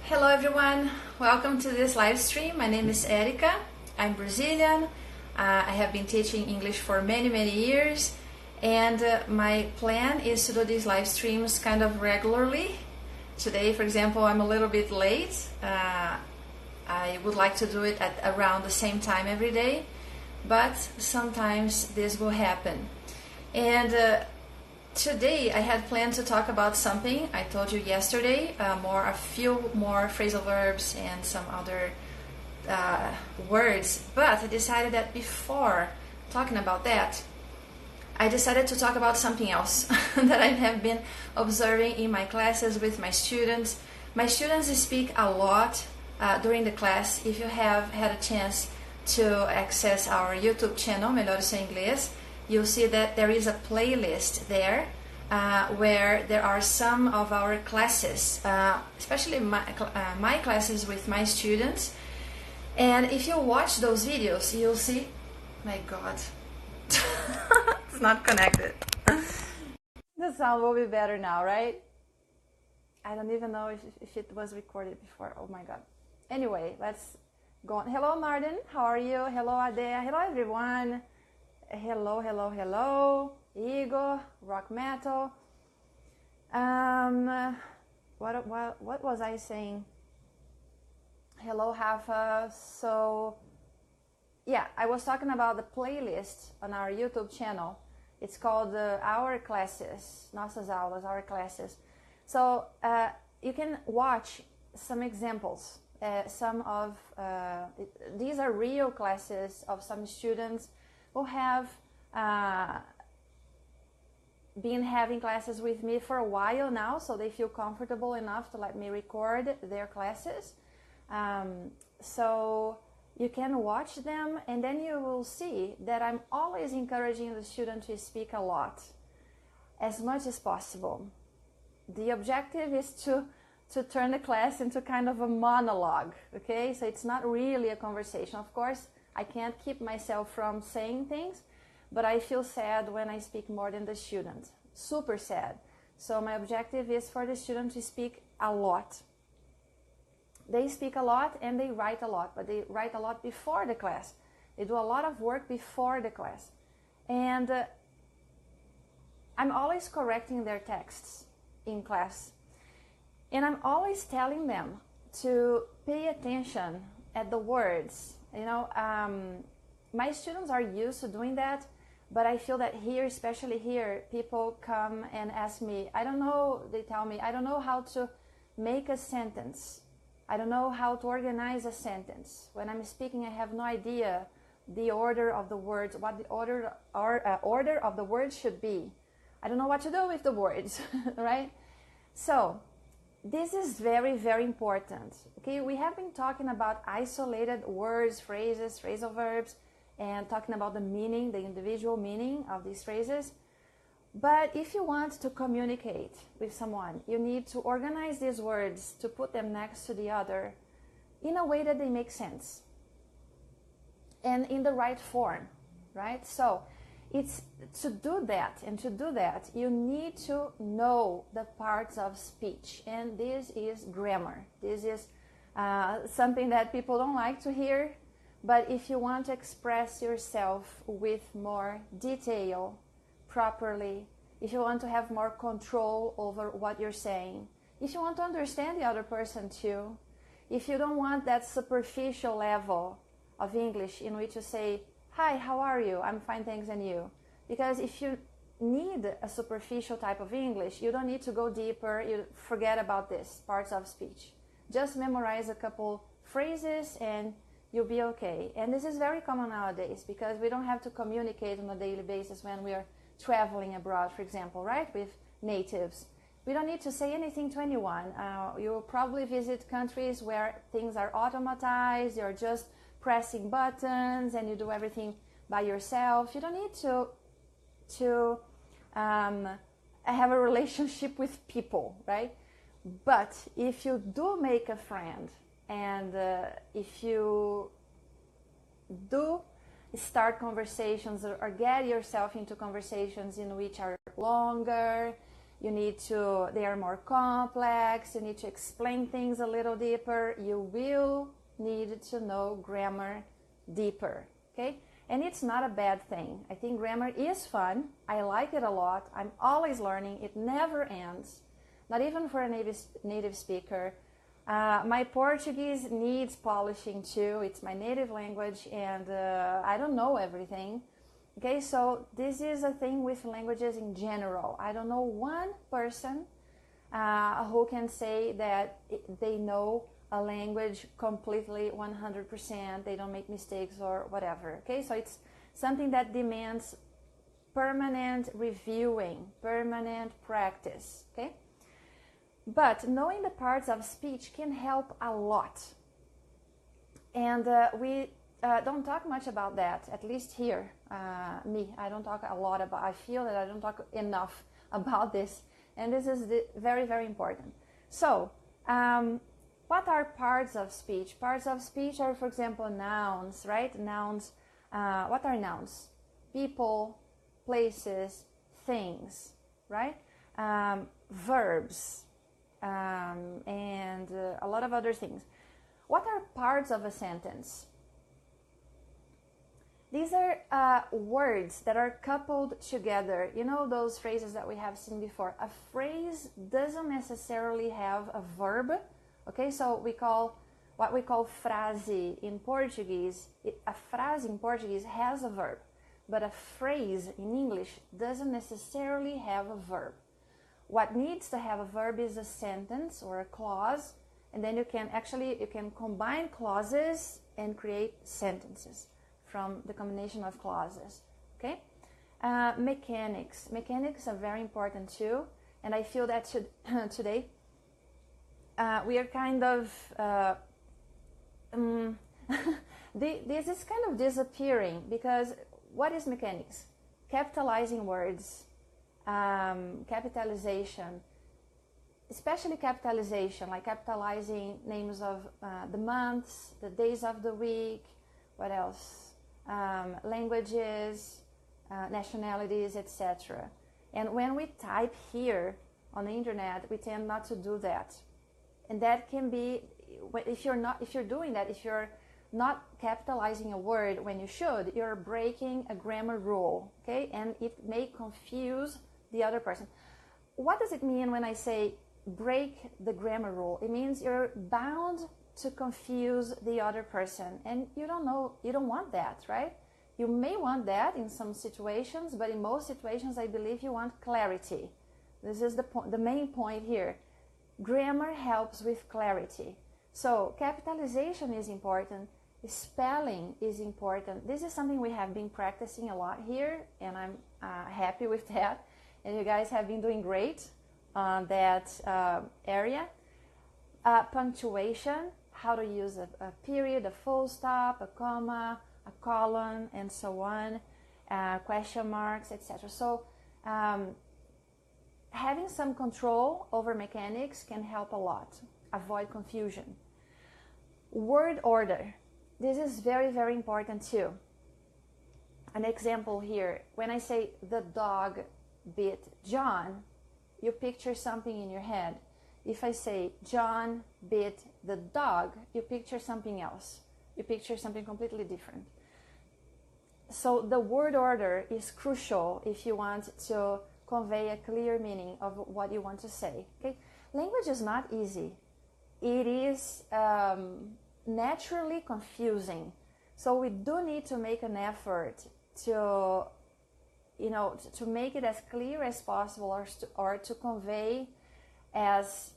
Hello everyone, welcome to this live stream. My name is Érika, I'm Brazilian. I have been teaching English for many years, and my plan is to do these live streams kind of regularly. Today, for example, I'm a little bit late. I would like to do it at around the same time every day, but sometimes this will happen. And today I had planned to talk about something I told you yesterday, a few more phrasal verbs and some other words, but I decided that before talking about that, I decided to talk about something else that I have been observing in my classes with my students. My students speak a lot during the class. If you have had a chance to access our YouTube channel, Melhore Seu Inglês, you'll see that there is a playlist there where there are some of our classes, especially my classes with my students. And if you watch those videos, you'll see, my God, it's not connected. The sound will be better now, right? I don't even know if it was recorded before. Oh my God. Anyway, let's go on. Hello, Martin. How are you? Hello, Adea. Hello, everyone. Hello, Igor, rock metal. What was I saying? Hello, Rafa. So, yeah, I was talking about the playlist on our YouTube channel. It's called Our Classes, Nossos, Aulas, Our Classes. So, you can watch some examples. These are real classes of some students who have been having classes with me for a while now, so they feel comfortable enough to let me record their classes. So you can watch them, and then you will see that I'm always encouraging the student to speak a lot, as much as possible. The objective is to turn the class into kind of a monologue, okay? So it's not really a conversation. Of course, I can't keep myself from saying things, but I feel sad when I speak more than the student. Super sad. So my objective is for the student to speak a lot. They speak a lot and they write a lot, but they write a lot before the class. They do a lot of work before the class. And I'm always correcting their texts in class. And I'm always telling them to pay attention at the words. You know, my students are used to doing that, but I feel that here, especially here, people come and ask me, they tell me, I don't know how to make a sentence. I don't know how to organize a sentence. When I'm speaking, I have no idea the order of the words, what the order of the words should be. I don't know what to do with the words, right? So, this is very important. Okay, we have been talking about isolated words, phrases, phrasal verbs, and talking about the meaning, the individual meaning of these phrases. But if you want to communicate with someone, you need to organize these words to put them next to the other in a way that they make sense and in the right form, right? So it's to do that, you need to know the parts of speech, and this is grammar. This is something that people don't like to hear, but if you want to express yourself with more detail, properly, if you want to have more control over what you're saying, if you want to understand the other person too, if you don't want that superficial level of English in which you say, hi, how are you? I'm fine, thanks, and you? Because if you need a superficial type of English, you don't need to go deeper. You forget about this parts of speech. Just memorize a couple phrases and you'll be okay. And this is very common nowadays because we don't have to communicate on a daily basis when we are traveling abroad, for example, right, with natives. We don't need to say anything to anyone. You will probably visit countries where things are automatized. You're just pressing buttons and you do everything by yourself. You don't need to have a relationship with people, right? But if you do make a friend and if you do start conversations or get yourself into conversations in which are longer, they are more complex, you need to explain things a little deeper, you will need to know grammar deeper, okay? And it's not a bad thing. I think grammar is fun. I like it a lot. I'm always learning. It never ends, not even for a native speaker. My Portuguese needs polishing too. It's my native language, and I don't know everything. Okay, so this is a thing with languages in general. I don't know one person who can say that they know a language completely 100%, they don't make mistakes or whatever. Okay, so it's something that demands permanent reviewing, permanent practice. Okay, but knowing the parts of speech can help a lot, and we don't talk much about that, at least here. I don't talk a lot about, I feel that I don't talk enough about this, and this is very, very important. So what are parts of speech? Parts of speech are, for example, nouns, right? Nouns, what are nouns? People, places, things, right? Verbs, and a lot of other things. What are parts of a sentence? These are words that are coupled together. You know those phrases that we have seen before? A phrase doesn't necessarily have a verb. Okay, so what we call frase in Portuguese. A phrase in Portuguese has a verb, but a phrase in English doesn't necessarily have a verb. What needs to have a verb is a sentence or a clause, and then you can combine clauses and create sentences from the combination of clauses. Okay, mechanics are very important too, and I feel that today we are kind of this is kind of disappearing, because what is mechanics? Capitalizing words, capitalization, especially capitalization, like capitalizing names of the months, the days of the week, what else? Languages, nationalities, etc. And when we type here on the internet, we tend not to do that. And that can be, if you're doing that, if you're not capitalizing a word when you should, you're breaking a grammar rule, okay? And it may confuse the other person. What does it mean when I say break the grammar rule? It means you're bound to confuse the other person, and you don't want that, right? You may want that in some situations, but in most situations I believe you want clarity. This is the main point here. Grammar helps with clarity. So capitalization is important, spelling is important. This is something we have been practicing a lot here, and I'm happy with that, and you guys have been doing great on that area. Punctuation, how to use a period, a full stop, a comma, a colon, and so on, question marks, etc. So having some control over mechanics can help a lot, avoid confusion. Word order, this is very, very important too. An example here, when I say the dog bit John, you picture something in your head. If I say John bit the dog, you picture something else. You picture something completely different. So the word order is crucial if you want to convey a clear meaning of what you want to say. Okay? Language is not easy. It is naturally confusing. So we do need to make an effort to make it as clear as possible, or to convey as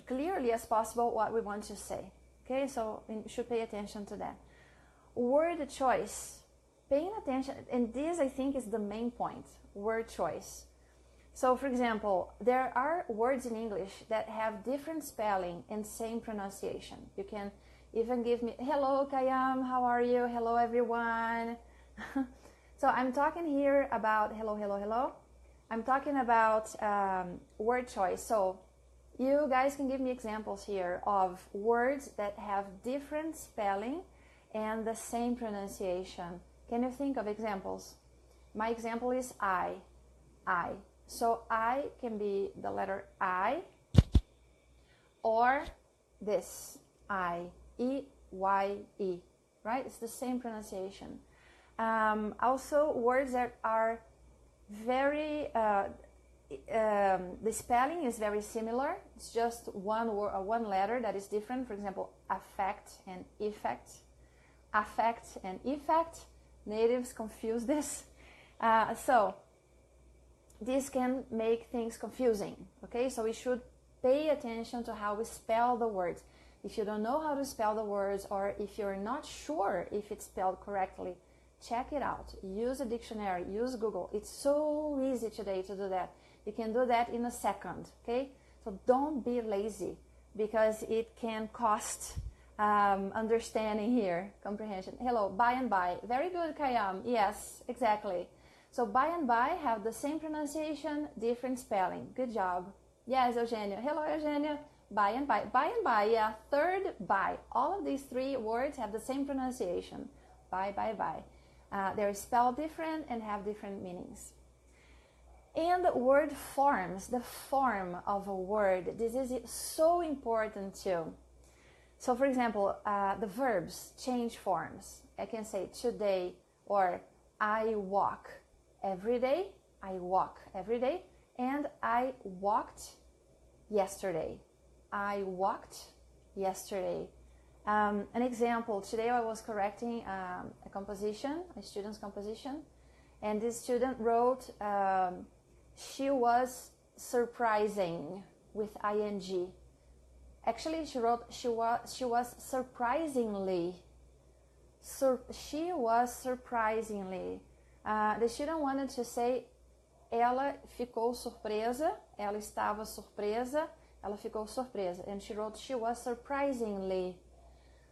clearly as possible what we want to say. Okay, so we should pay attention to that. Word choice, paying attention, and this I think is the main point, word choice. So for example, there are words in English that have different spelling and same pronunciation. You can even give me, hello Kayam, how are you? Hello everyone. So I'm talking here about hello, hello, hello. I'm talking about word choice. So you guys can give me examples here of words that have different spelling and the same pronunciation. Can you think of examples? My example is I. So I can be the letter I, or this, I, E, Y, E, right? It's the same pronunciation. Also, words that are very, the spelling is very similar. It's just one letter that is different. For example, affect and effect. Affect and effect. Natives confuse this. So this can make things confusing, okay? So we should pay attention to how we spell the words. If you don't know how to spell the words, or if you're not sure if it's spelled correctly, check it out. Use a dictionary, use Google. It's so easy today to do that. You can do that in a second, okay? So don't be lazy, because it can cost understanding here, comprehension. Hello, by and by. Very good, Kayam. Yes, exactly. So by and by have the same pronunciation, different spelling. Good job. Yes, Eugenia. Hello, Eugenia. By and by. By and by, yeah. Third, by. All of these three words have the same pronunciation. By. They're spelled different and have different meanings. And word forms, the form of a word. This is so important too. So for example, the verbs change forms. I can say today, or I walk every day. I walk every day. And I walked yesterday. I walked yesterday. An example, today I was correcting a composition, a student's composition, and this student wrote, she was surprising with ing. Actually, she wrote, she was surprisingly. She was surprisingly. The student wanted to say, ela ficou surpresa, ela estava surpresa, ela ficou surpresa. And she wrote, she was surprisingly.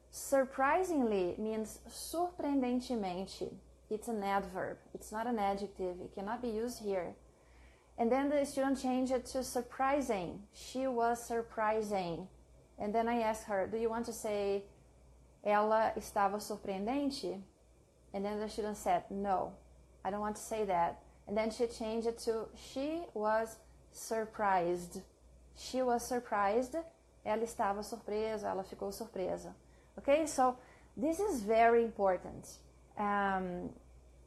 Surprisingly means surpreendentemente. It's an adverb. It's not an adjective. It cannot be used here. And then the student changed it to surprising. She was surprising. And then I asked her, do you want to say, ela estava surpreendente? And then the student said, no, I don't want to say that. And then she changed it to, she was surprised. She was surprised. Ela estava surpresa, ela ficou surpresa. Okay, so this is very important.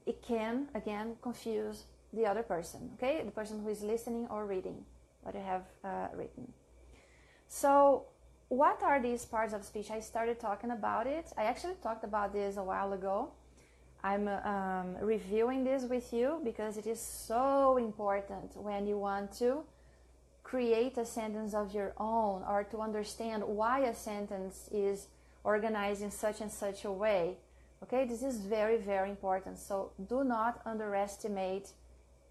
It can, again, confuse the other person, okay? The person who is listening or reading what you have written. So what are these parts of speech? I started talking about it. I actually talked about this a while ago. I'm reviewing this with you because it is so important when you want to create a sentence of your own, or to understand why a sentence is organized in such and such a way. Okay, this is very, very important. So do not underestimate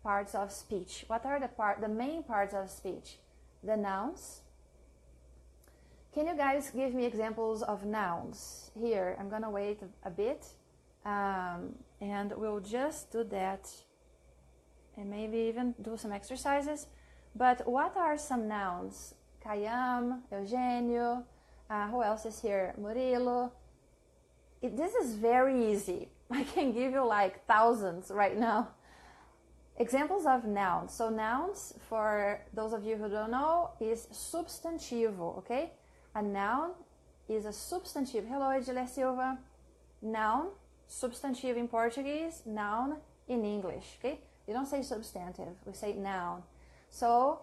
parts of speech. What are the main parts of speech? The nouns. Can you guys give me examples of nouns? Here, I'm gonna wait a bit, and we'll just do that, and maybe even do some exercises. But what are some nouns? Kayam, Eugenio, who else is here? Murilo. This is very easy. I can give you like thousands right now. Examples of nouns. So nouns, for those of you who don't know, is substantivo, okay? A noun is a substantive. Hello, Ediler Silva. Noun, substantive in Portuguese, noun in English, okay? We don't say substantive, we say noun. So,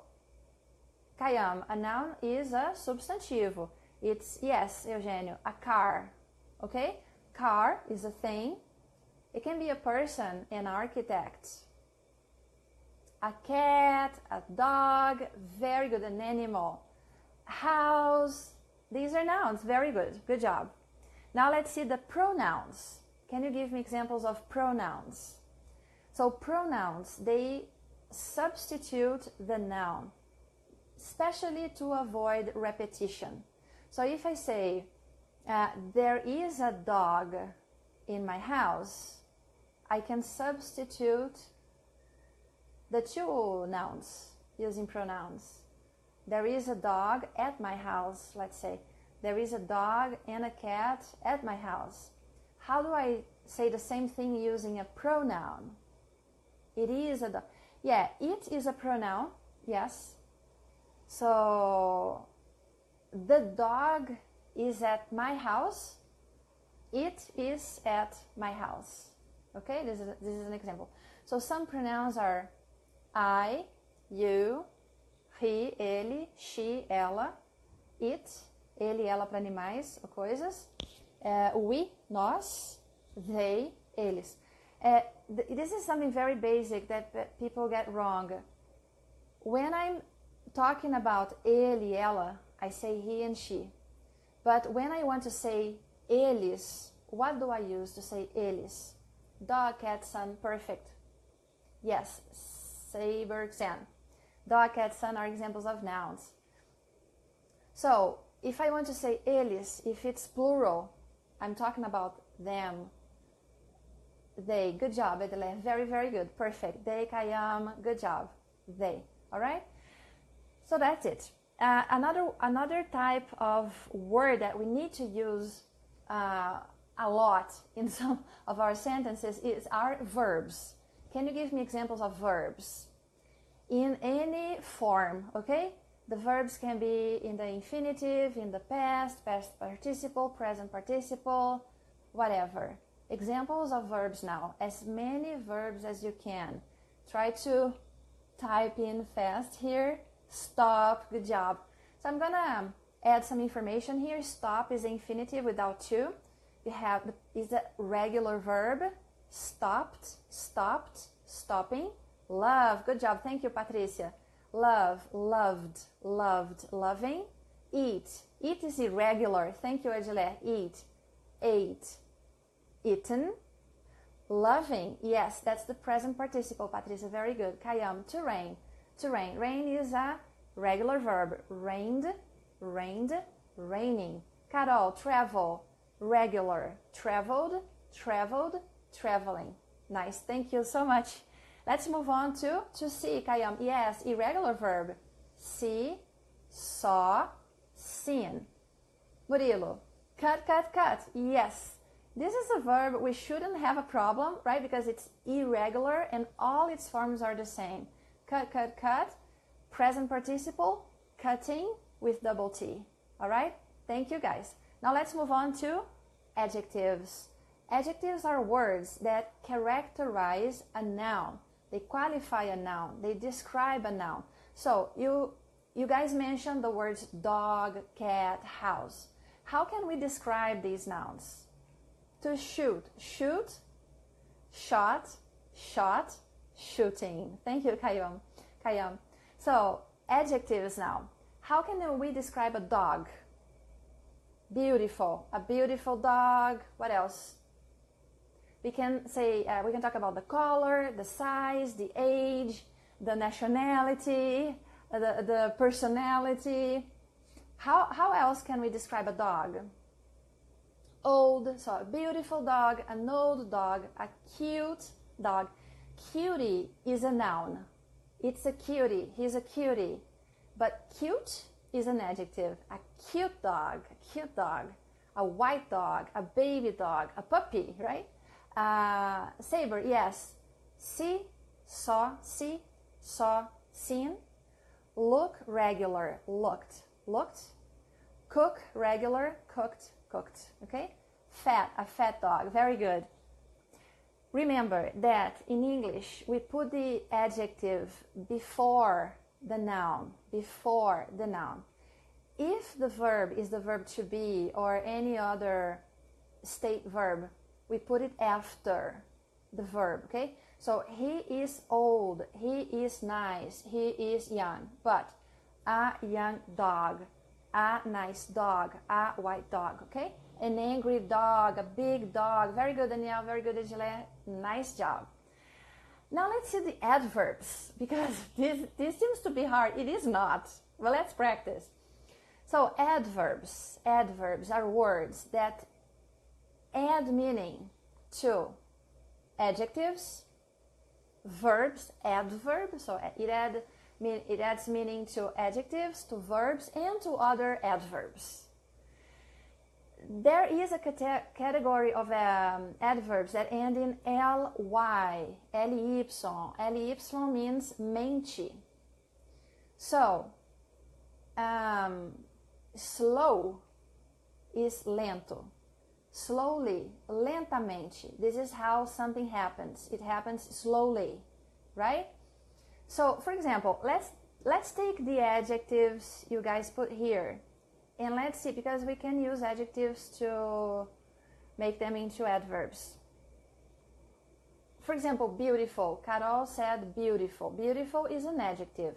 Kayam, a noun is a substantivo. It's, yes, Eugenio, a car, okay? Car is a thing. It can be a person, an architect, a cat, a dog, very good, an animal, house. These are nouns, very good, good job. Now let's see the pronouns. Can you give me examples of pronouns? So pronouns, they substitute the noun, especially to avoid repetition. So if I say, there is a dog in my house, I can substitute the two nouns using pronouns. There is a dog at my house, let's say. There is a dog and a cat at my house. How do I say the same thing using a pronoun? It is a dog. Yeah, it is a pronoun, yes. So, the dog is at my house. It is at my house. Okay, this is an example. So, some pronouns are I, you, he, ele, she, ela, it, ele, ela para animais ou coisas, we, nós, they, eles. This is something very basic that people get wrong. When I'm talking about ele, ela, I say he and she. But when I want to say eles, what do I use to say eles? Dog, cat, son, perfect. Yes, saber, san. Dog, cat, son are examples of nouns. So, if I want to say eles, if it's plural, I'm talking about them. They, good job, Edele, very, very good, perfect. They, Kayam, good job, they, all right? So that's it. Another type of word that we need to use a lot in some of our sentences is our verbs. Can you give me examples of verbs? In any form, okay? The verbs can be in the infinitive, in the past, past participle, present participle, whatever. Examples of verbs now. As many verbs as you can. Try to type in fast here. Stop, good job. So I'm gonna add some information here. Stop is the infinitive without to. You have is a regular verb. Stopped, stopped, stopping. Love, good job. Thank you, Patricia. Love, loved, loved, loving. Eat, eat is irregular. Thank you, Edile. Eat, ate, eaten. Loving, yes, that's the present participle, Patricia. Very good. Kayam, to rain. To rain. Rain is a regular verb. Rained, rained, raining. Carol, travel. Regular. Traveled, traveled, traveling. Nice. Thank you so much. Let's move on to see, Kayam. Yes, irregular verb. See, saw, seen. Murilo, cut, cut, cut. Yes. This is a verb we shouldn't have a problem, right? Because it's irregular and all its forms are the same. Cut, cut, cut. Present participle, cutting with double T. All right? Thank you, guys. Now let's move on to adjectives. Adjectives are words that characterize a noun. They qualify a noun. They describe a noun. So you guys mentioned the words dog, cat, house. How can we describe these nouns? To shoot. Shoot, shot, shot, shooting. Thank you, Kayam. So, adjectives now. How can we describe a dog? Beautiful. A beautiful dog. What else? We can say, we can talk about the color, the size, the age, the nationality, the personality. How else can we describe a dog? Old, so a beautiful dog, an old dog, a cute dog. Cutie is a noun. It's a cutie. He's a cutie. But cute is an adjective. A cute dog, a white dog, a baby dog, a puppy, right? Saber, yes. See, saw, seen. Look, regular, looked. Cook, regular, cooked. Okay? Fat, a fat dog. Very good. Remember that in English, we put the adjective before the noun. If the verb is the verb to be or any other state verb, we put it after the verb, okay? So, he is old, he is nice, he is young. But, a young dog, a nice dog, a white dog, okay? An angry dog, a big dog. Very good, Danielle. Very good, Angela. Nice job. Now let's see the adverbs, because this seems to be hard. It is not. Well, let's practice. So adverbs are words that add meaning to adjectives, verbs, adverb. So it adds meaning to adjectives, to verbs, and to other adverbs. there is a category of adverbs that end in ly, ly. Ly means mente. So, slow is lento. Slowly, lentamente. This is how something happens. It happens slowly, right? So, for example, let's take the adjectives you guys put here. And let's see, because we can use adjectives to make them into adverbs. For example, beautiful. Carol said beautiful. Beautiful is an adjective.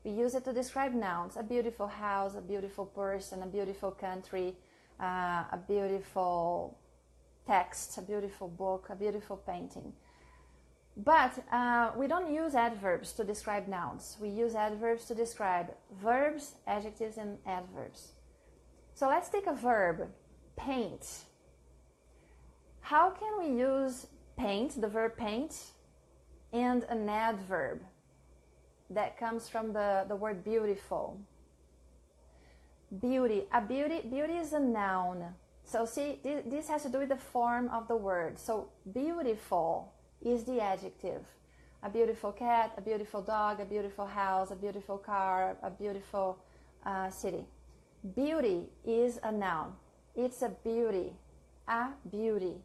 We use it to describe nouns. A beautiful house, a beautiful person, a beautiful country, a beautiful text, a beautiful book, a beautiful painting. But we don't use adverbs to describe nouns. We use adverbs to describe verbs, adjectives, and adverbs. So let's take a verb, paint. How can we use paint, the verb paint, and an adverb that comes from the word beautiful? Beauty. Beauty is a noun. So see, this has to do with the form of the word. So beautiful is the adjective. A beautiful cat, a beautiful dog, a beautiful house, a beautiful car, a beautiful city. Beauty is a noun. It's a beauty. A beauty.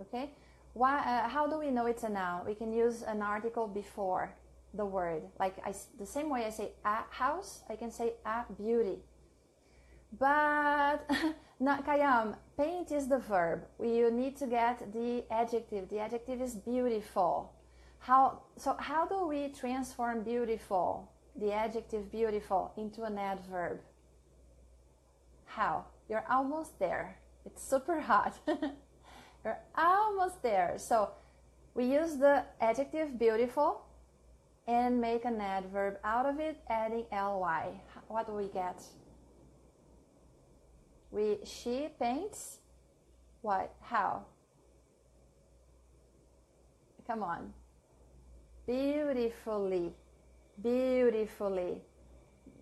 Okay? How do we know it's a noun? We can use an article before the word. Like the same way I say a house, I can say a beauty. But not Kayam, paint is the verb. You need to get the adjective. The adjective is beautiful. How do we transform beautiful, the adjective beautiful, into an adverb? How? You're almost there. It's super hot. You're almost there. So we use the adjective beautiful and make an adverb out of it, adding ly. What do we get? She paints what? How? Come on. Beautifully. Beautifully.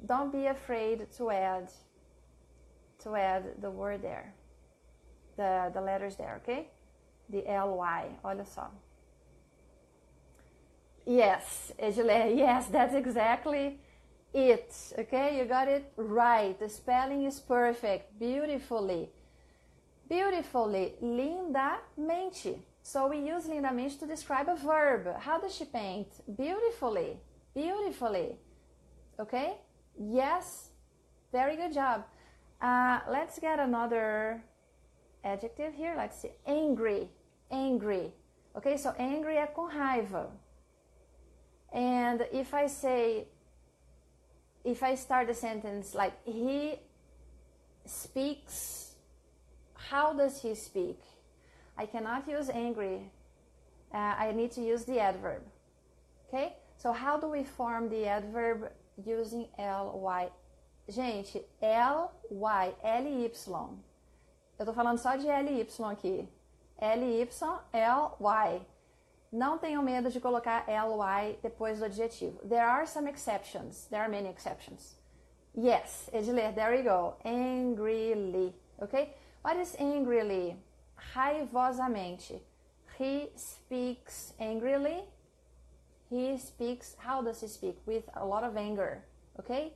Don't be afraid to add the word there. The letters there, okay? The ly. Olha só. Yes, Edilé, yes, that's exactly it, okay? You got it right. The spelling is perfect. Beautifully. Beautifully. Lindamente. So we use lindamente to describe a verb. How does she paint? Beautifully. Beautifully. Okay? Yes. Very good job. Let's get another adjective here. Let's see. Angry. Angry. Okay, so angry é com raiva. And if I start the sentence like he speaks, how does he speak? I cannot use angry. I need to use the adverb. Okay? So how do we form the adverb using ly? Gente, ly, L-Y. Eu tô falando só de ly aqui. L-Y, L-Y. Não tenham medo de colocar ly depois do adjetivo. There are some exceptions. There are many exceptions. Yes, Ediler, there we go. Angrily. Okay? What is angrily? Raivosamente. He speaks angrily. He speaks, how does he speak? With a lot of anger. Okay?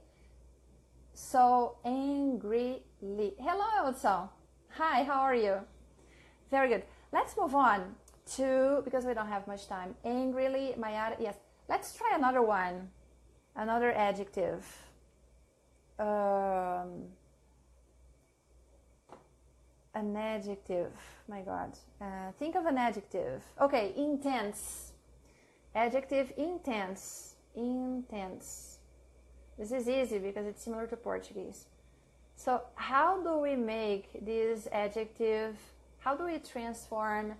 So, angrily. Hello, Elson. Hi, how are you? Very good. Let's move on to, because we don't have much time. Angrily, Mayara, yes. Let's try another one. Another adjective. An adjective. My God. Think of an adjective. Okay, intense. Adjective intense. Intense. This is easy because it's similar to Portuguese. So how do we make this adjective, how do we transform,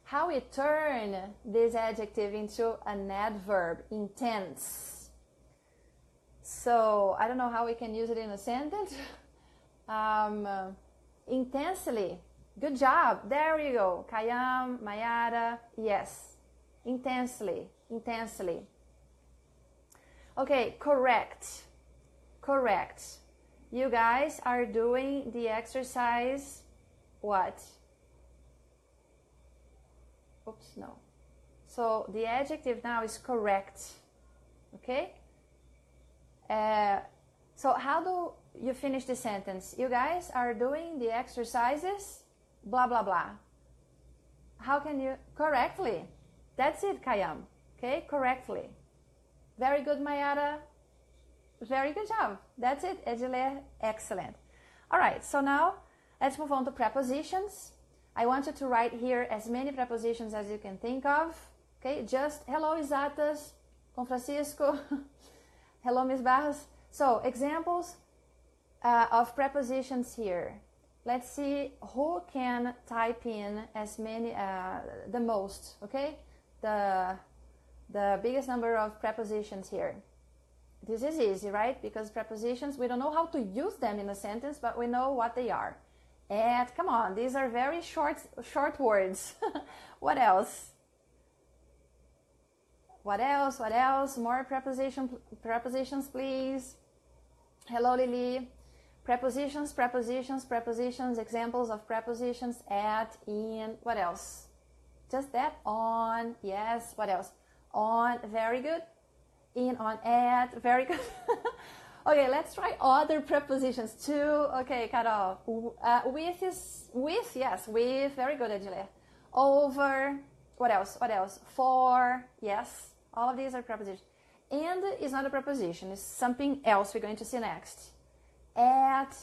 how we turn this adjective into an adverb, intense? So I don't know how we can use it in a sentence. Intensely. Good job. There you go. Kayam, Mayara, yes. Intensely. Intensely. Okay, correct. Correct. You guys are doing the exercise what? Oops, no. So the adjective now is correct, okay? So how do you finish the sentence? You guys are doing the exercises, blah, blah, blah. How can you? Correctly. That's it, Kayam. Okay, correctly. Very good, Mayara. Very good job. That's it, Edile. Excellent. All right, so now let's move on to prepositions. I want you to write here as many prepositions as you can think of. Okay, just hello, Isatas, com Francisco. Hello, Miss Barros. So, examples of prepositions here. Let's see who can type in as many, the most, okay? The biggest number of prepositions here. This is easy, right? Because prepositions, we don't know how to use them in a sentence, but we know what they are. And come on, these are very short words. What else? What else? What else? More prepositions, please. Hello, Lily. Prepositions, prepositions, prepositions, examples of prepositions, at, in, what else? Just that, on, yes, what else? On, very good. In, on, at, very good. Okay, let's try other prepositions too. Okay, Carol. With, yes, with, very good, Edile. Over, what else? What else? For, yes. All of these are prepositions. And is not a preposition, it's something else we're going to see next. At,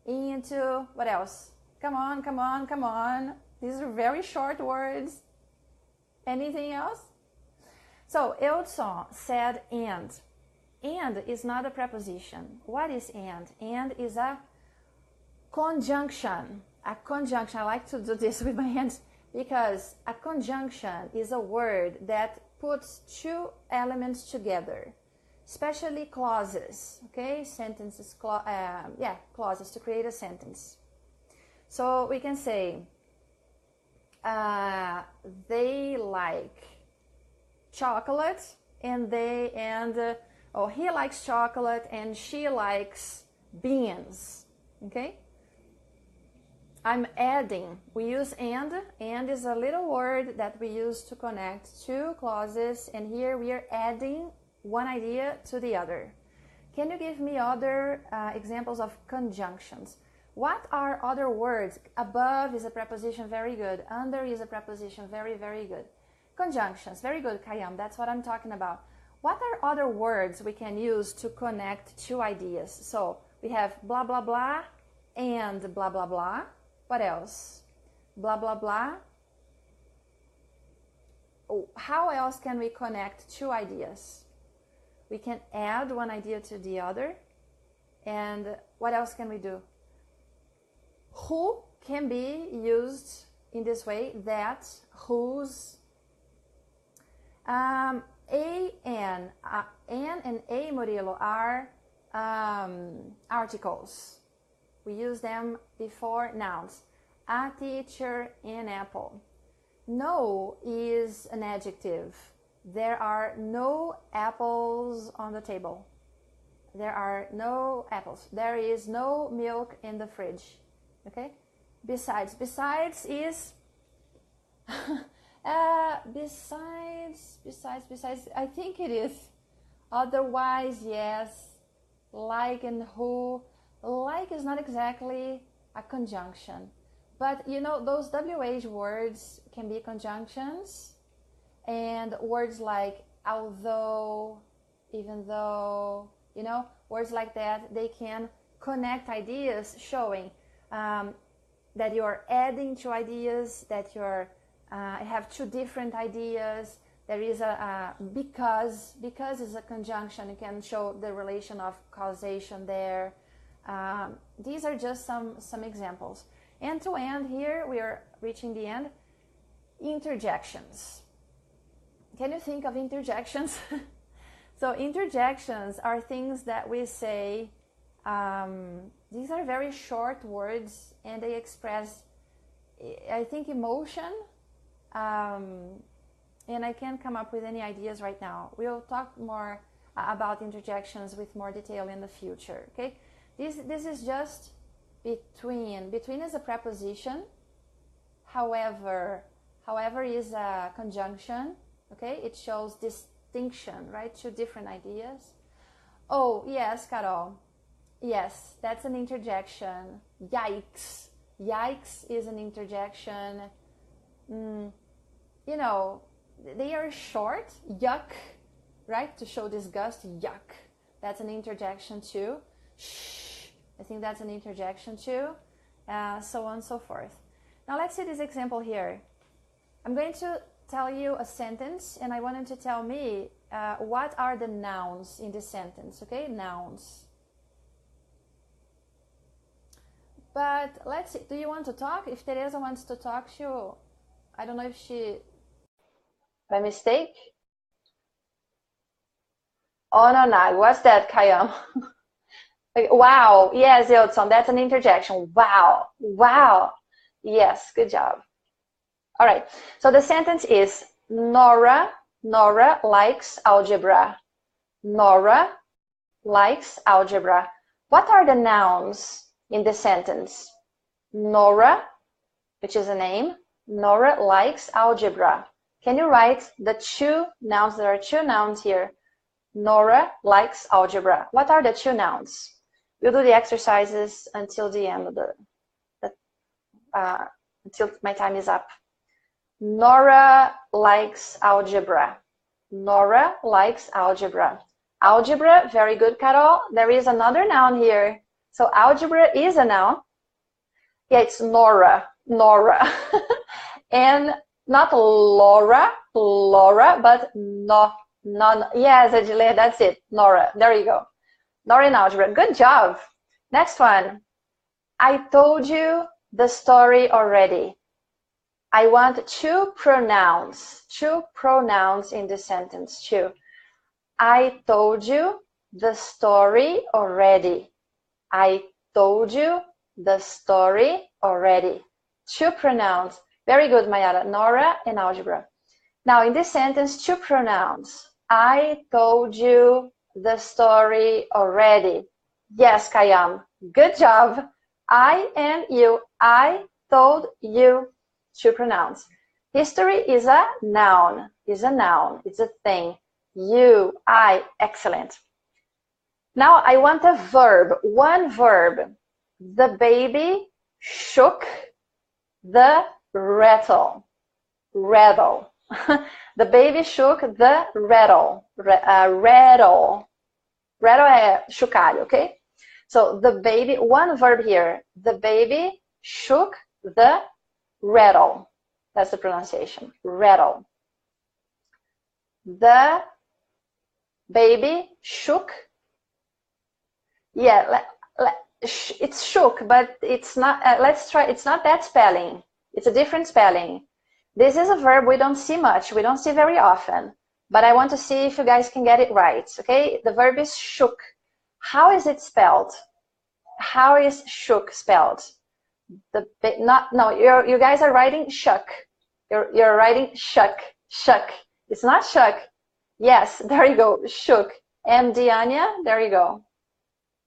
into, what else? Come on, come on, come on. These are very short words. Anything else? So, Eudson said and. And is not a preposition. What is and? And is a conjunction. A conjunction, I like to do this with my hands because a conjunction is a word that puts two elements together, especially clauses, okay? Sentences, clauses to create a sentence. So we can say, they like chocolate, and he likes chocolate, and she likes beans, okay? I'm adding. We use and is a little word that we use to connect two clauses, and here we are adding one idea to the other. Can you give me other examples of conjunctions? What are other words? Above is a preposition, very good. Under is a preposition, very, very good. Conjunctions, very good, Kayam, that's what I'm talking about. What are other words we can use to connect two ideas? So we have blah, blah, blah, and blah, blah, blah. What else? Blah, blah, blah. Oh, how else can we connect two ideas? We can add one idea to the other. And what else can we do? Who can be used in this way? That, whose. An and a, Murilo, are articles. We use them before nouns. A teacher, an apple. No is an adjective. There are no apples on the table. There are no apples. There is no milk in the fridge. Okay? Besides. Besides is... besides, I think it is. Otherwise, yes. Like and who. Like is not exactly a conjunction. But, you know, those WH words can be conjunctions. And words like although, even though, you know, words like that, they can connect ideas, showing that you're adding two ideas, that you're have two different ideas. There is a because is a conjunction. It can show the relation of causation there. These are just some examples. And to end here, we are reaching the end. Interjections. Can you think of interjections? So interjections are things that we say. These are very short words, and they express, I think, emotion. And I can't come up with any ideas right now. We'll talk more about interjections with more detail in the future. Okay, this is just between. Between is a preposition. However is a conjunction. Okay, it shows distinction, right? Two different ideas. Oh, yes, Carol. Yes, that's an interjection. Yikes. Yikes is an interjection. You know, they are short. Yuck, right? To show disgust. Yuck. That's an interjection too. Shh. I think that's an interjection too. So on and so forth. Now let's see this example here. I'm going to tell you a sentence and I want you to tell me what are the nouns in this sentence, okay? Nouns. But let's see, do you want to talk? If Teresa wants to talk, I don't know if she, by mistake? Oh, no, what's that, Kayam? Wow, yes, Yodson, that's an interjection. Wow, wow. Yes, good job. All right, so the sentence is Nora likes algebra. Nora likes algebra. What are the nouns in the sentence? Nora, which is a name. Nora likes algebra. Can you write the two nouns? There are two nouns here. Nora likes algebra. What are the two nouns? We'll do the exercises until the end of until my time is up. Nora likes algebra. Nora likes algebra. Algebra, very good, Carol. There is another noun here. So algebra is a noun. Yeah, it's Nora. And not Laura, but no. Yes, Adile, that's it. Nora. There you go. Nora in algebra. Good job. Next one. I told you the story already. I want two pronouns in the sentence, two. I told you the story already. I told you the story already. Two pronouns. Very good, Mayara. Nora and algebra. Now, in this sentence, two pronouns. I told you the story already. Yes, Kayam. Good job. I and you. I told you. Two pronouns. History is a noun. It's a thing. You, I, excellent. Now I want a verb, one verb. The baby shook the rattle. The baby shook the rattle. Rattle é chocalho, okay? So the baby, one verb here. The baby shook the rattle. That's the pronunciation. Rattle. The baby shook. Yeah, it's shook, but it's not. Let's try. It's not that spelling. It's a different spelling. This is a verb we don't see much. We don't see very often. But I want to see if you guys can get it right. Okay, the verb is shook. How is it spelled? How is shook spelled? You guys are writing shuck. You're writing shuck. It's not shuck. Yes, there you go. Shook. MD Anya, there you go.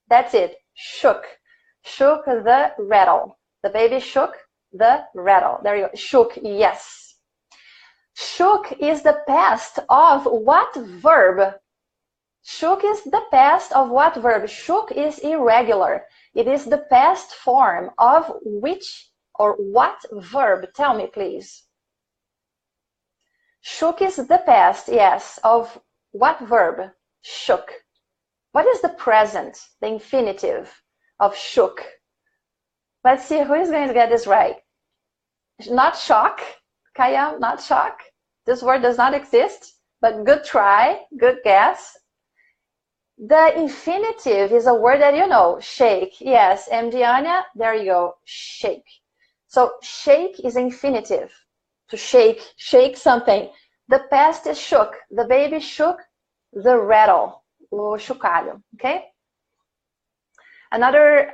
That's it. Shook. Shook the rattle. The baby shook the rattle. There you go. Shook, yes. Shook is the past of what verb? Shook is the past of what verb? Shook is irregular. It is the past form of which or what verb? Tell me, please. Shook is the past, yes, of what verb? Shook. What is the present, the infinitive of shook? Let's see who is going to get this right. Not shock, Kaya, not shock. This word does not exist, but good try, good guess. The infinitive is a word that you know, shake. Yes, MD Anya, there you go, shake. So shake is infinitive, to shake something. The past is shook. The baby shook the rattle, o chocalho, okay? Another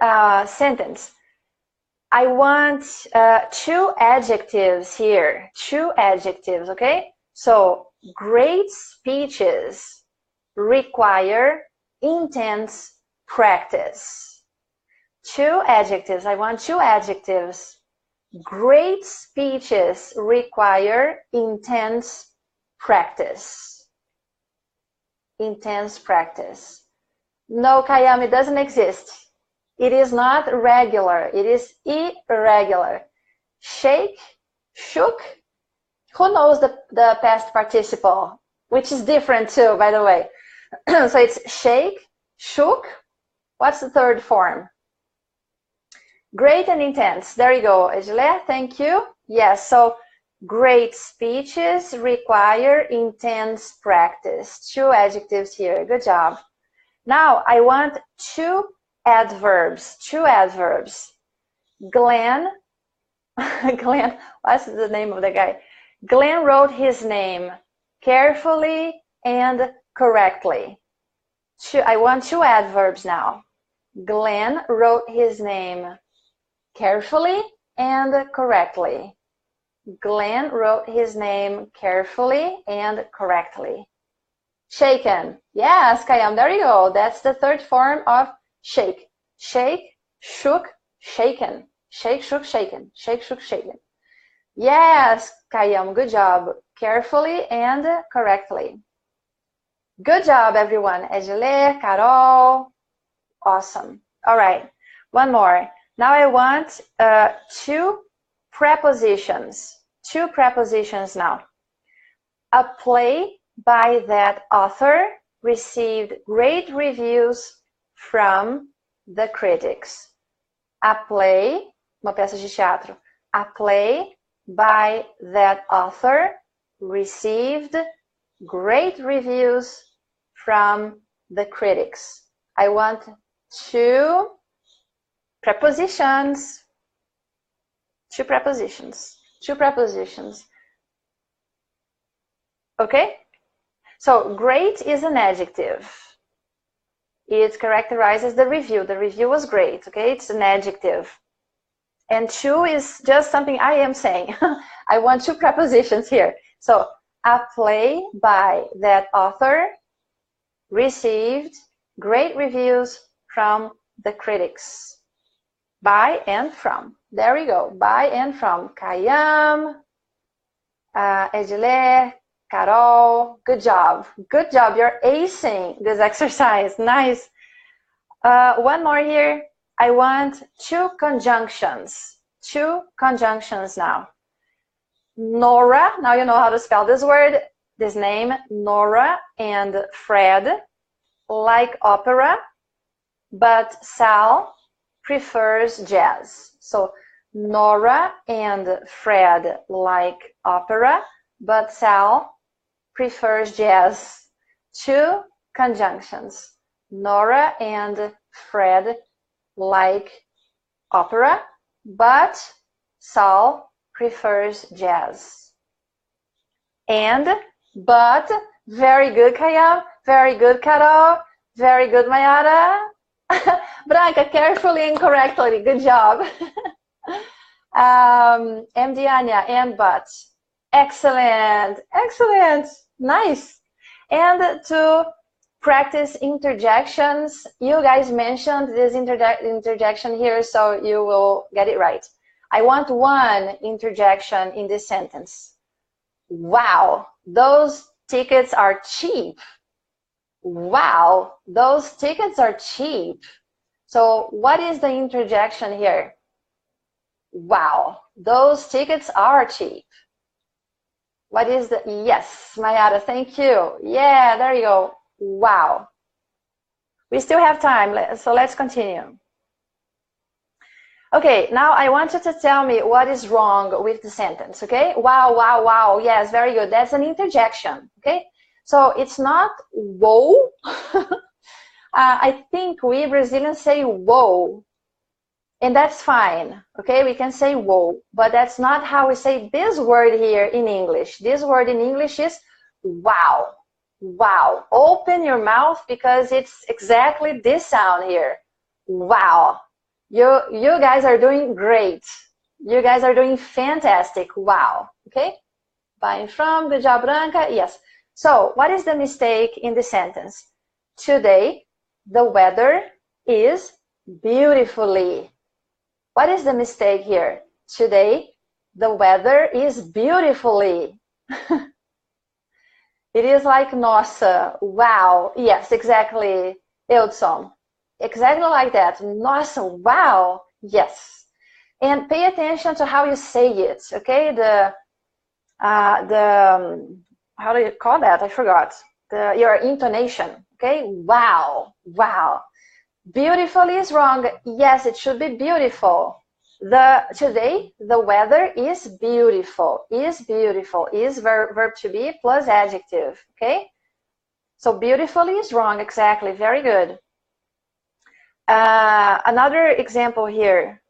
sentence. I want two adjectives here, two adjectives, okay? So great speeches require intense practice. 2 adjectives. I want 2 adjectives. Great speeches require intense practice. Intense practice. No, Kayam, it doesn't exist. It is not regular. It is irregular. Shake, shook. Who knows the past participle? Which is different too, by the way. So it's shake, shook. What's the third form? Great and intense. There you go, Egile. Thank you. Yes, so great speeches require intense practice. 2 adjectives here. Good job. Now I want 2 adverbs. 2 adverbs. Glenn, Glenn, what's the name of the guy? Glenn wrote his name carefully and correctly. I want 2 adverbs now. Glenn wrote his name carefully and correctly. Glenn wrote his name carefully and correctly. Shaken. Yes, Kayam, there you go. That's the third form of shake. Shake, shook, shaken. Shake, shook, shaken. Shake, shook, shaken. Yes, Kayam, good job. Carefully and correctly. Good job, everyone. Egile, Carol. Awesome. All right, one more. Now I want 2 prepositions. 2 prepositions now. A play by that author received great reviews from the critics. A play, uma peça de teatro. A play by that author received great reviews from the critics. I want 2 prepositions. 2 prepositions. 2 prepositions. Okay? So, great is an adjective. It characterizes the review. The review was great, okay? It's an adjective. And 2 is just something I am saying. I want 2 prepositions here. So, a play by that author received great reviews from the critics. By and from. There we go. By and from. Kayam, Egile, Carol. Good job. Good job. You're acing this exercise. Nice. One more here. I want 2 conjunctions. 2 conjunctions now. Nora. Now you know how to spell this word, this name. Nora and Fred like opera, but Sal prefers jazz. So Nora and Fred like opera, but Sal prefers jazz. 2 conjunctions. Nora and Fred like opera, but Sal prefers jazz. And, but, very good, Kayam. Very good, Carol. Very good, Mayara. Branca, carefully and correctly. Good job. MD Anya, and but. Excellent. Excellent. Nice. And to practice interjections, you guys mentioned this interjection here, so you will get it right. I want 1 interjection in this sentence. Wow, those tickets are cheap. Wow, those tickets are cheap. So what is the interjection here? Wow, those tickets are cheap. What is the, yes, Mayara, thank you. Yeah, there you go. Wow. We still have time, so let's continue. Okay, now I want you to tell me what is wrong with the sentence, okay? Wow, wow, wow. Yes, very good. That's an interjection, okay? So it's not whoa. I think we Brazilians say whoa, and that's fine, okay? We can say whoa, but that's not how we say this word here in English. This word in English is wow. Wow. Open your mouth because it's exactly this sound here. Wow. You guys are doing great. You guys are doing fantastic. Wow. Okay? By and from, good job, Branca. Yes. So, what is the mistake in the sentence? Today, the weather is beautifully. What is the mistake here? Today, the weather is beautifully. It is like nossa, wow. Yes, exactly, Eudson. Exactly like that. Nossa, wow. Yes. And pay attention to how you say it, okay? How do you call that? I forgot. Your intonation, okay? Wow, wow. Beautifully is wrong. Yes, it should be beautiful. Today, the weather is beautiful. Is beautiful. Is verb to be plus adjective, okay? So beautifully is wrong, exactly. Very good. Another example here.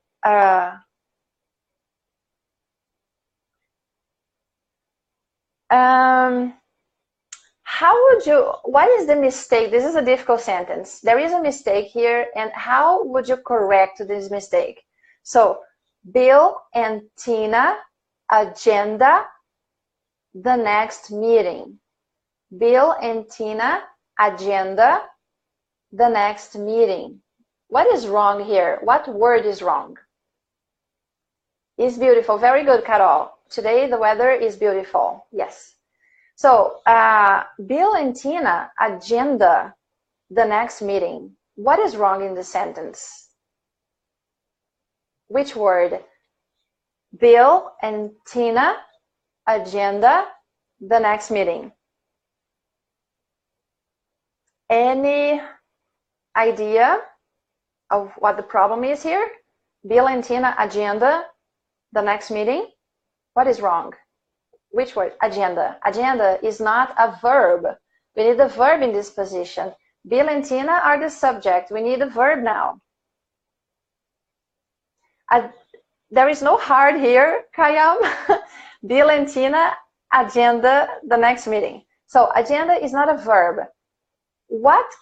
What is the mistake? This is a difficult sentence. There is a mistake here, and how would you correct this mistake? So, Bill and Tina agenda the next meeting. Bill and Tina agenda the next meeting. What is wrong here? What word is wrong? Is beautiful. Very good, Carol. Today the weather is beautiful. Yes. So, Bill and Tina agenda the next meeting. What is wrong in the sentence? Which word? Bill and Tina agenda the next meeting. Any idea of what the problem is here? Bill and Tina agenda the next meeting. What is wrong? Which word? Agenda. Agenda is not a verb. We need a verb in this position. Bill and Tina are the subject. We need a verb now. There is no hard here, Kayam. Bill and Tina agenda the next meeting. So agenda is not a verb.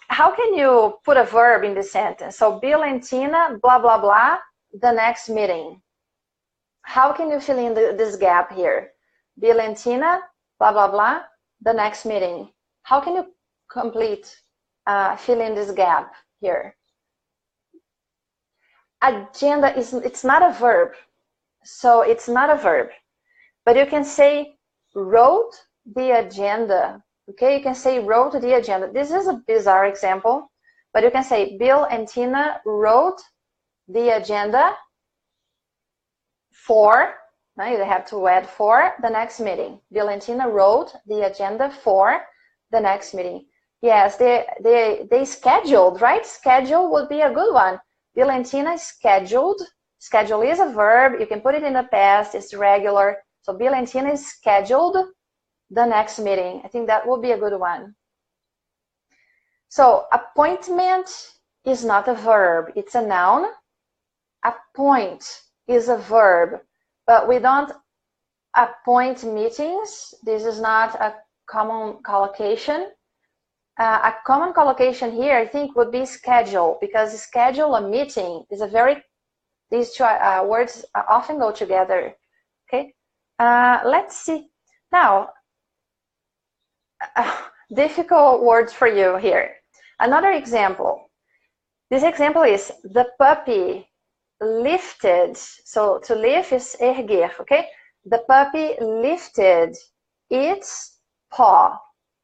How can you put a verb in this sentence? So Bill and Tina, blah, blah, blah, the next meeting. How can you fill in this gap here? Bill and Tina, blah, blah, blah, the next meeting. How can you fill in this gap here? Agenda it's not a verb. So it's not a verb. But you can say wrote the agenda. Okay, you can say wrote the agenda. This is a bizarre example, but you can say Bill and Tina wrote the agenda for, now you have to add for the next meeting. Bill and Tina wrote the agenda for the next meeting. Yes, they scheduled, right? Schedule would be a good one. Bill and Tina scheduled. Schedule is a verb. You can put it in the past. It's regular. So Bill and Tina scheduled the next meeting. I think that will be a good one. So appointment is not a verb. It's a noun. Appoint is a verb. But we don't appoint meetings. This is not a common collocation. A common collocation here, I think, would be schedule, because schedule a meeting is these two words often go together. Okay, let's see. Now, difficult words for you here. Another example. This example is the puppy lifted. So to lift is erguer, okay? The puppy lifted its paw.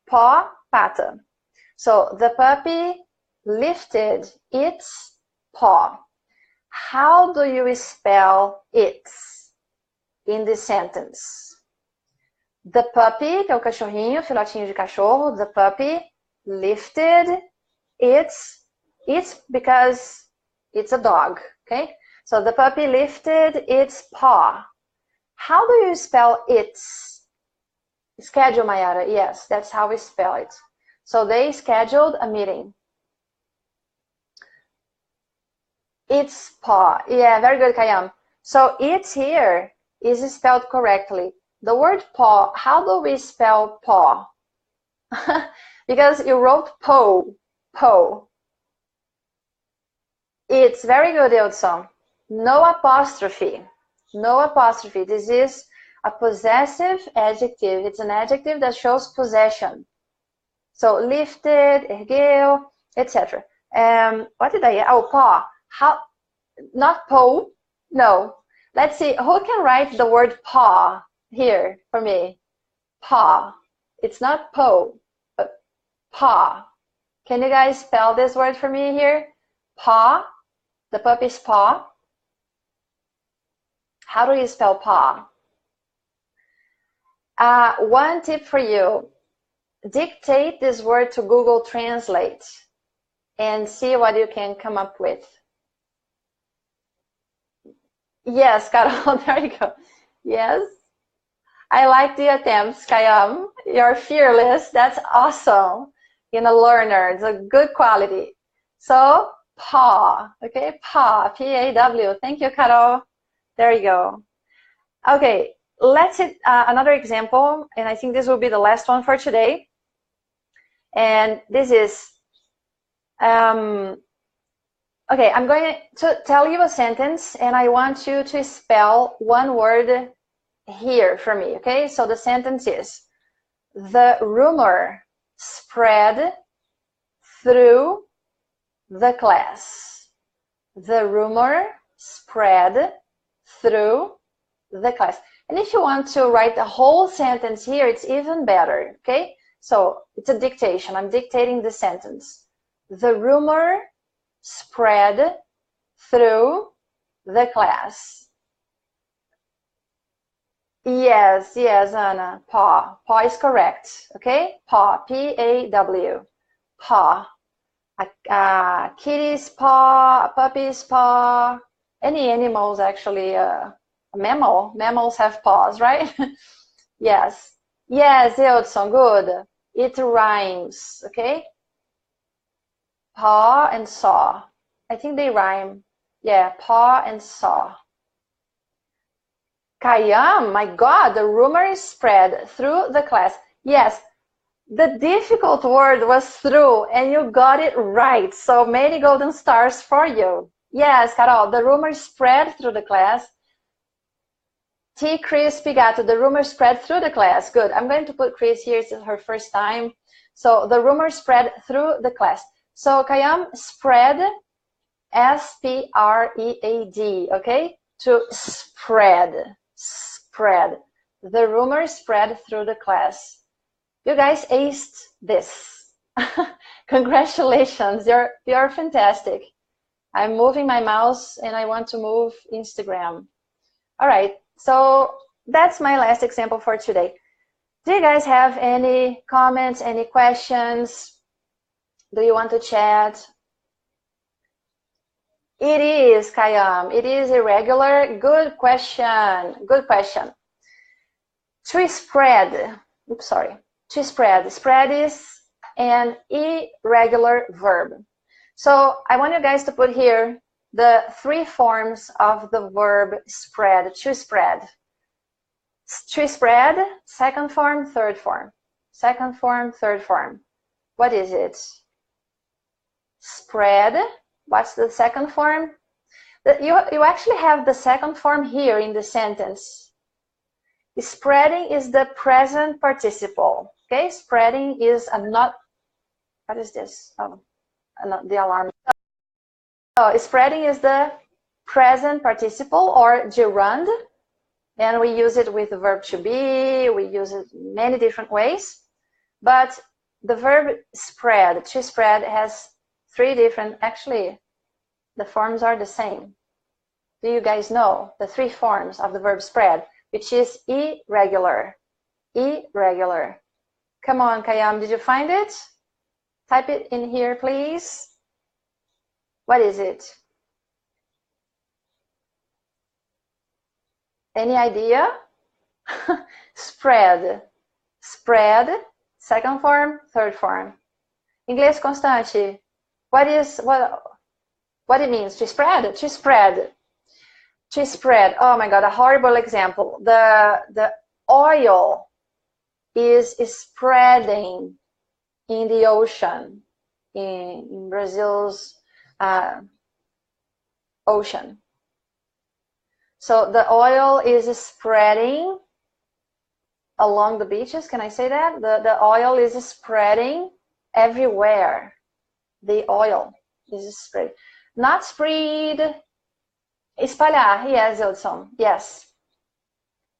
Paw, pata. So the puppy lifted its paw. How do you spell its in this sentence? The puppy, que é o cachorrinho, filhotinho de cachorro, the puppy lifted its because it's a dog, okay? So the puppy lifted its paw. How do you spell its? Schedule, Mayara. Yes, that's how we spell it. So they scheduled a meeting. Its paw. Yeah, very good, Kayam. So its here is spelled correctly. The word paw, how do we spell paw? Because you wrote po. It's very good, Eudson. No apostrophe. No apostrophe. This is a possessive adjective. It's an adjective that shows possession. So lifted, ergueu, etc. What did I? Oh, paw. How, not paw, no. Let's see, who can write the word paw here for me? Paw. It's not paw, but paw. Can you guys spell this word for me here? Paw, the puppy's paw. How do you spell paw? One tip for you. Dictate this word to Google Translate and see what you can come up with. Yes, Carol, there you go. Yes. I like the attempts, Kayam. You're fearless. That's awesome. In a learner, it's a good quality. So, paw, okay? Paw, P-A-W. Thank you, Carol. There you go. Okay, let's hit another example, and I think this will be the last one for today. And this is, okay, I'm going to tell you a sentence, and I want you to spell one word here for me, okay? So the sentence is, the rumor spread through the class. The rumor spread through the class. And if you want to write the whole sentence here, it's even better, okay? So it's a dictation. I'm dictating the sentence. The rumor spread through the class. Yes, yes, Anna. Paw. Paw is correct, okay? Paw, P-A-W. Paw. A kitty's paw, a puppy's paw. Any animals, actually, a mammal. Mammals have paws, right? Yes. Yes, Eudson, good. It rhymes, okay? Paw and saw. I think they rhyme. Yeah, paw and saw. Kayam, my God, the rumor is spread through the class. Yes, the difficult word was through, and you got it right. So many golden stars for you. Yes, Carol, the rumor spread through the class. T. Chris Pigato, the rumor spread through the class. Good. I'm going to put Chris here. It's her first time. So the rumor spread through the class. So Kayam, spread, S-P-R-E-A-D, okay? To spread. Spread. The rumor spread through the class. You guys aced this. Congratulations. You're fantastic. I'm moving my mouse and I want to move Instagram. All right. So that's my last example for today. Do you guys have any comments, any questions? Do you want to chat? It is, Kayam. It is irregular. Good question. Good question. To spread. Oops, sorry. To spread. Spread is an irregular verb. So I want you guys to put here the three forms of the verb spread. To spread. To spread, second form, third form. Second form, third form. What is it? Spread. What's the second form? You actually have the second form here in the sentence. Spreading is the present participle. Okay, spreading is a not. What is this? Oh, the alarm. Oh, spreading is the present participle or gerund, and we use it with the verb to be. We use it many different ways, but the verb spread, to spread, has three different, actually, the forms are the same. Do you guys know the three forms of the verb spread, which is irregular? Irregular. Come on, Kayam, did you find it? Type it in here, please. What is it? Any idea? Spread. Spread, second form, third form. Inglês constante. What it means to spread? To spread. To spread. Oh my God, a horrible example. The oil is spreading in the ocean, in Brazil's ocean. So the oil is spreading along the beaches. Can I say that? The oil is spreading everywhere. The oil is spreading. Not spread. Espalhar. Yes, Edson. Yes.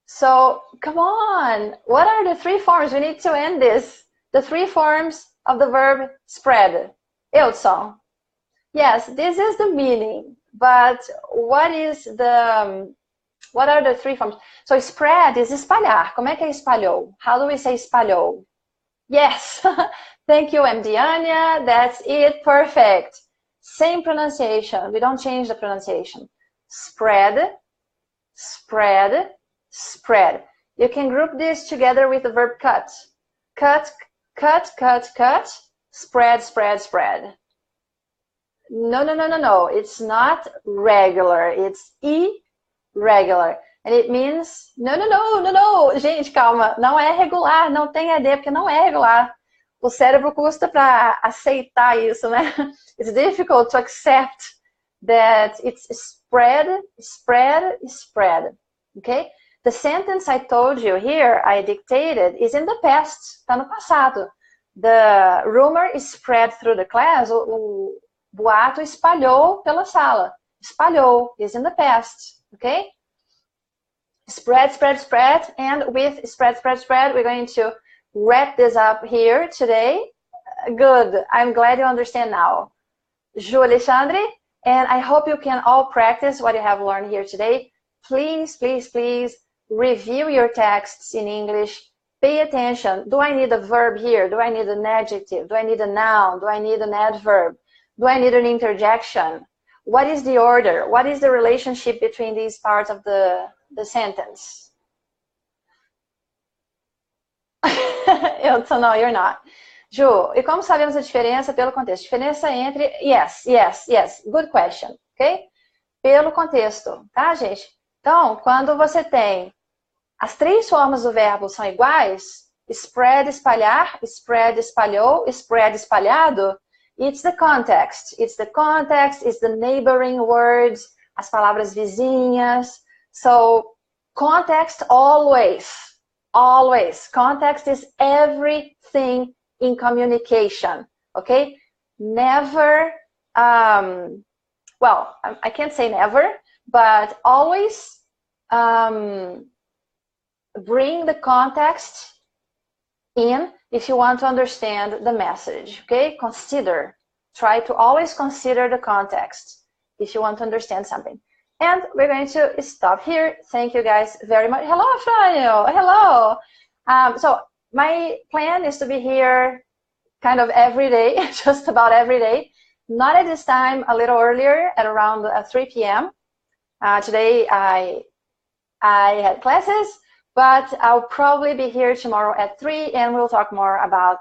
So, come on. What are the 3 forms? We need to end this. The 3 forms of the verb spread. Edson. Yes, this is the meaning. But what are the 3 forms? So, spread is espalhar. Como é que é espalhou? How do we say espalhou? Yes. Thank you, MD Anya. That's it. Perfect. Same pronunciation. We don't change the pronunciation. Spread, spread, spread. You can group this together with the verb cut. Cut, cut, cut, cut. Spread, spread, spread. No, no, no, no, no. It's not regular. It's irregular. And it means, no, no, no, no, no. Gente, calma. Não é regular. Não tem ED, porque não é regular. O cérebro custa para aceitar isso, né? It's difficult to accept that it's spread, spread, spread. Okay? The sentence I told you here, I dictated, is in the past. Está no passado. The rumor is spread through the class. O boato espalhou pela sala. Espalhou is in the past. Okay? Spread, spread, spread. And with spread, spread, spread, we're going to wrap this up here today. Good. I'm glad you understand now. Ju Alexandre, and I hope you can all practice what you have learned here today. Please, please, please review your texts in English. Pay attention. Do I need a verb here? Do I need an adjective? Do I need a noun? Do I need an adverb? Do I need an interjection? What is the order? What is the relationship between these parts of the sentence? No, you're not. Ju, e como sabemos a diferença pelo contexto? Diferença entre... Yes, yes, yes. Good question. Ok? Pelo contexto. Tá, gente? Então, quando você tem as 3 formas do verbo são iguais, spread, espalhar, spread, espalhou, spread, espalhado, it's the context. It's the context, it's the neighboring words, as palavras vizinhas. So, context always. Always. Context is everything in communication, okay? Never, well, I can't say never, but always bring the context in if you want to understand the message, okay? Consider. Try to always consider the context if you want to understand something. And we're going to stop here. Thank you guys very much. Hello, Franio. Hello. So my plan is to be here kind of every day, just about every day. Not at this time, a little earlier, at around 3 p.m. Today I had classes, but I'll probably be here tomorrow at 3, and we'll talk more about,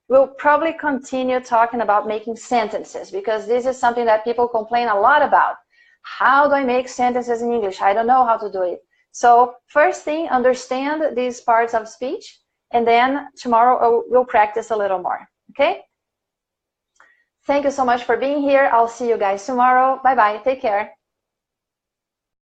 we'll probably continue talking about making sentences, because this is something that people complain a lot about. How do I make sentences in English? I don't know how to do it. So first thing, understand these parts of speech, and then tomorrow we'll practice a little more, okay? Thank you so much for being here. I'll see you guys tomorrow. Bye-bye. Take care.